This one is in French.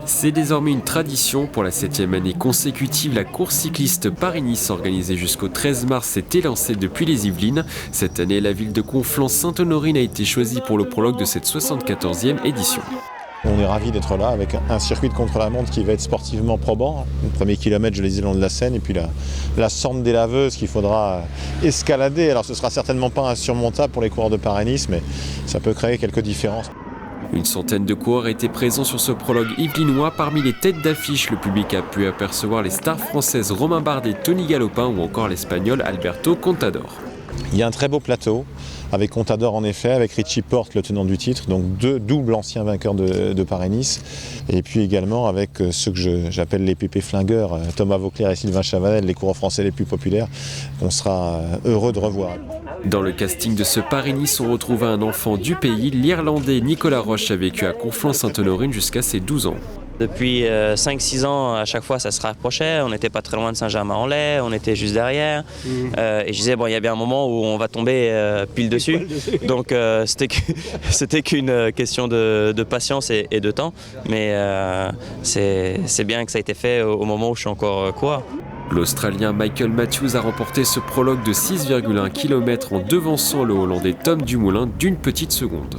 C'est désormais une tradition. Pour la 7e année consécutive, la course cycliste Paris-Nice organisée jusqu'au 13 mars s'est élancée depuis les Yvelines. Cette année, la ville de Conflans-Sainte-Honorine a été choisie pour le prologue de cette 74e édition. On est ravis d'être là avec un circuit de contre-la-montre qui va être sportivement probant. Le premier kilomètre, je l'ai dit, le long de la Seine, et puis la Sente des Laveuses qu'il faudra escalader. Alors ce ne sera certainement pas insurmontable pour les coureurs de Paris-Nice, mais ça peut créer quelques différences. Une centaine de coureurs étaient présents sur ce prologue yvelinois. Parmi les têtes d'affiche, le public a pu apercevoir les stars françaises Romain Bardet, Tony Galopin ou encore l'espagnol Alberto Contador. Il y a un très beau plateau, avec Contador en effet, avec Richie Porte, le tenant du titre, donc deux doubles anciens vainqueurs de Paris-Nice, et puis également avec ceux que j'appelle les pépés flingueurs, Thomas Vauclair et Sylvain Chavanel, les coureurs français les plus populaires, qu'on sera heureux de revoir. Dans le casting de ce Paris-Nice, on retrouve un enfant du pays. L'Irlandais Nicolas Roche a vécu à Conflans-Sainte-Honorine jusqu'à ses 12 ans. Depuis 5-6 ans, à chaque fois, ça se rapprochait. On n'était pas très loin de Saint-Germain-en-Laye, on était juste derrière. Et je disais, bon, il y a bien un moment où on va tomber pile dessus. Donc, c'était qu'une question de patience et de temps. Mais c'est bien que ça a été fait au moment où je suis encore coureur. L'Australien Michael Matthews a remporté ce prologue de 6,1 km en devançant le Hollandais Tom Dumoulin d'une petite seconde.